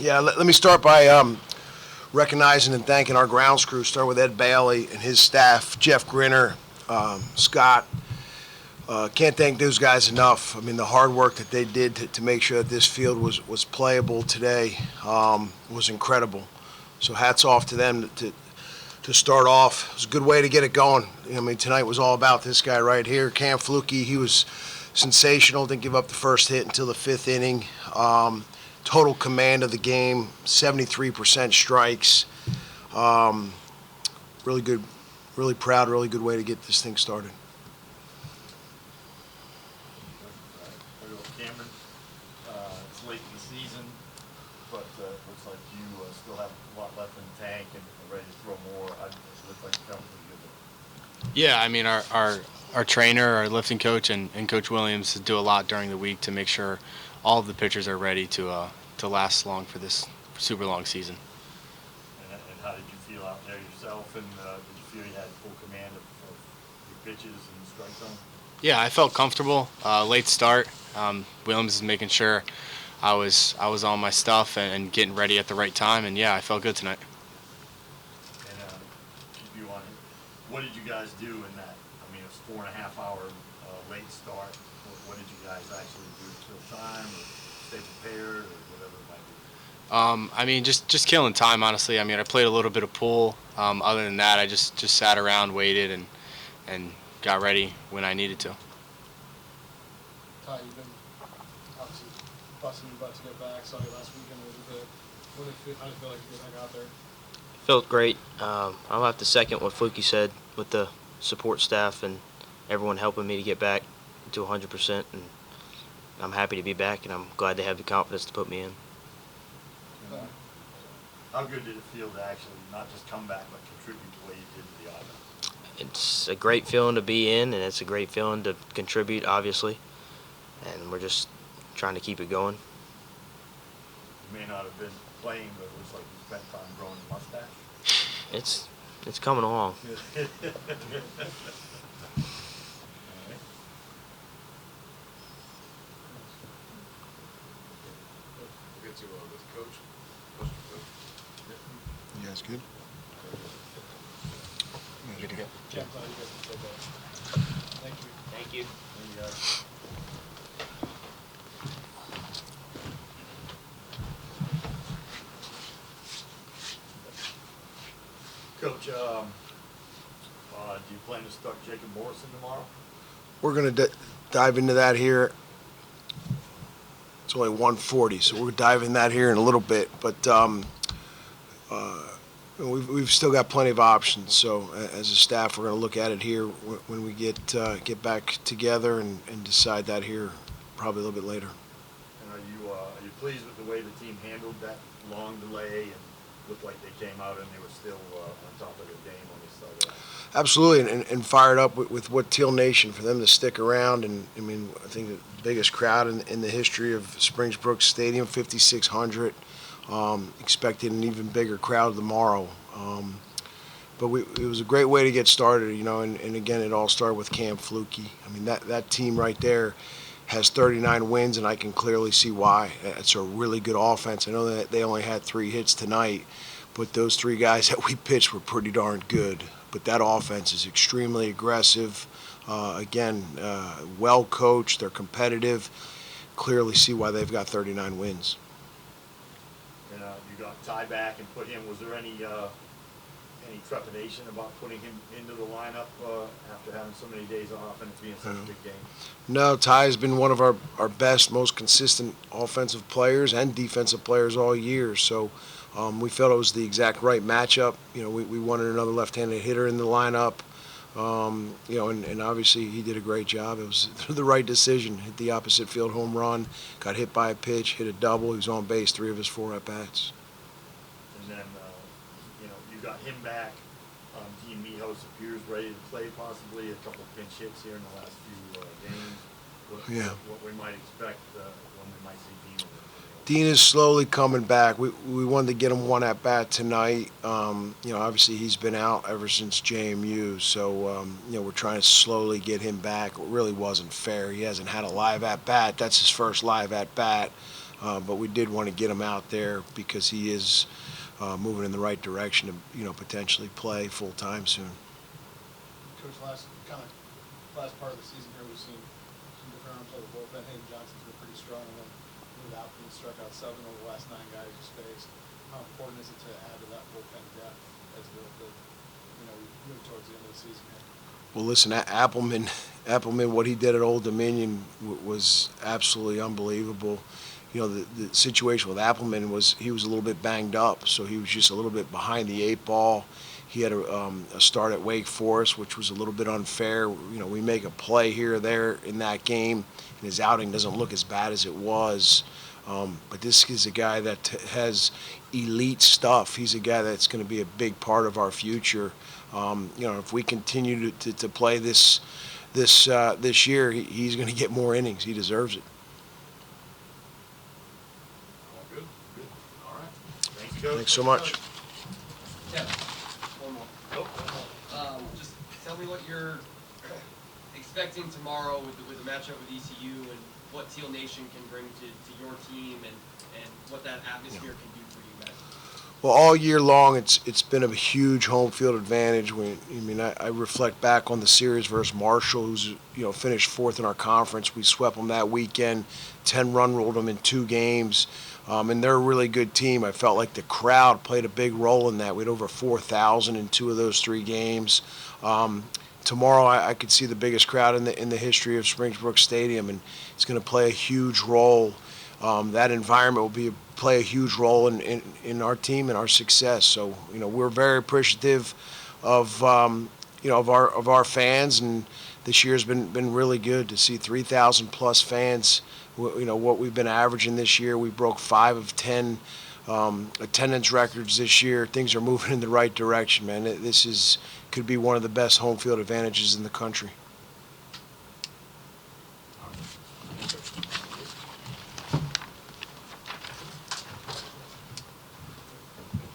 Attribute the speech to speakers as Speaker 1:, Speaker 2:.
Speaker 1: Yeah, let me start by recognizing and thanking our grounds crew. Start with Ed Bailey and his staff, Jeff Grinner, Scott. Can't thank those guys enough. I mean, the hard work that they did to make sure that this field was playable today was incredible. So hats off to them to start off. It was a good way to get it going. I mean, tonight was all about this guy right here, Cam Flukie. He was sensational. Didn't give up the first hit until the fifth inning. Total command of the game, 73% strikes. Really good, really proud, really good way to get this thing started.
Speaker 2: Cameron, it's late in the season, but it looks like you still have a lot left in the tank and are ready to throw more. It looks like you're coming pretty good.
Speaker 3: Yeah, I mean, our trainer, our lifting coach, and Coach Williams do a lot during the week to make sure all of the pitchers are ready to last long for this super long season.
Speaker 2: And how did you feel out there yourself? And did you feel you had full command of your pitches and strike zone?
Speaker 3: Yeah, I felt comfortable. Late start. Williams is making sure I was on my stuff and getting ready at the right time. And yeah, I felt good tonight.
Speaker 2: And keep you on it. What did you guys do in that? I mean, it was 4.5 hour late start. What did you guys actually do to kill time or stay prepared or whatever it might be?
Speaker 3: I mean, just killing time, honestly. I mean, I played a little bit of pool. Other than that, I just sat around, waited, and got ready when I needed to.
Speaker 4: Ty, you've been obviously busting your butt to get back. Saw you last weekend a little bit. How did it feel like to get back out there?
Speaker 5: Felt great. I'll have to second what Flukie said with the support staff and everyone helping me to get back to 100%. And I'm happy to be back, and I'm glad they have the confidence to put me in.
Speaker 2: How good did it feel to actually not just come back but contribute the way you did to the offense?
Speaker 5: It's a great feeling to be in, and it's a great feeling to contribute, obviously. And we're just trying to keep it going.
Speaker 2: You may not have been playing, but it looks like you spent time growing a mustache.
Speaker 5: It's coming along.
Speaker 2: We'll
Speaker 6: get to this coach.
Speaker 1: You guys good?
Speaker 3: Good to go.
Speaker 4: Yeah, glad you guys can still go. Thank you.
Speaker 5: Thank you.
Speaker 2: Coach, do you plan to start Jacob Morrison tomorrow?
Speaker 1: We're going to dive into that here. It's only 1:40, so we'll dive in that here in a little bit. But we've still got plenty of options. So as a staff, we're going to look at it here when we get back together and decide that here probably a little bit later.
Speaker 2: And are you pleased with the way the team handled that long delay and looked like they came out and they were still on top of their game when they started out?
Speaker 1: Absolutely, and fired up with what Teal Nation for them to stick around. And I mean, I think the biggest crowd in the history of Springbrook Stadium, 5,600. Expected an even bigger crowd tomorrow. But it was a great way to get started, you know. And again, it all started with Cam Flukie. I mean, that team right there has 39 wins, and I can clearly see why. It's a really good offense. I know that they only had 3 hits tonight, but those 3 guys that we pitched were pretty darn good. But that offense is extremely aggressive. Well coached. They're competitive. Clearly see why they've got 39 wins.
Speaker 2: And you got Ty back and put him. Was there any trepidation about putting him into the lineup after having so many days off and it being such a big game?
Speaker 1: No, Ty's been one of our best, most consistent offensive players and defensive players all year. So we felt it was the exact right matchup. You know, we wanted another left-handed hitter in the lineup. You know, and obviously he did a great job. It was the right decision. Hit the opposite field home run, got hit by a pitch, hit a double. He was on base 3 of his 4 at-bats.
Speaker 2: And then, you know, you got him back. Dean Mijos appears ready to play possibly. A couple of pinch hits here in the last few games. What we might expect when we might see Dean.
Speaker 1: Dean is slowly coming back. We wanted to get him 1 at-bat tonight. You know, obviously he's been out ever since JMU, so you know, we're trying to slowly get him back. It really wasn't fair. He hasn't had a live at-bat. That's his first live at-bat. but we did want to get him out there because he is moving in the right direction to, potentially play full-time soon.
Speaker 4: Coach, last part of the season here, we've seen some different arms of the bullpen. Hayden Johnson's been pretty strong, and then without being struck out 7 over the last 9 guys he's faced. How important is it to add to that bullpen depth as we move towards the end of the season here?
Speaker 1: Well, listen, Appleman, what he did at Old Dominion was absolutely unbelievable. The situation with Appleman was he was a little bit banged up, so he was just a little bit behind the 8 ball. He had a start at Wake Forest, which was a little bit unfair. We make a play here or there in that game, and his outing doesn't look as bad as it was. But this is a guy that has elite stuff. He's a guy that's going to be a big part of our future. If we continue to play this year, he's going to get more innings. He deserves it.
Speaker 6: All good?
Speaker 2: Good. All right. Thanks, Coach.
Speaker 1: Thanks so much.
Speaker 7: Yeah, one more. Just tell me what you're expecting tomorrow with the matchup with ECU and what Teal Nation can bring to your team and what that atmosphere can do for you guys.
Speaker 1: Well, all year long, it's been a huge home field advantage. I reflect back on the series versus Marshall, who's finished 4th in our conference. We swept them that weekend, 10-run ruled them in 2 games, and they're a really good team. I felt like the crowd played a big role in that. We had over 4,000 in 2 of those 3 games. Tomorrow, I could see the biggest crowd in the history of Springbrook Stadium, and it's going to play a huge role. That environment will play a huge role in our team and our success. So we're very appreciative of our fans, and this year's been really good to see 3,000 plus fans. What we've been averaging this year, we broke 5 of 10 attendance records this year. Things are moving in the right direction, man. This could be one of the best home field advantages in the country.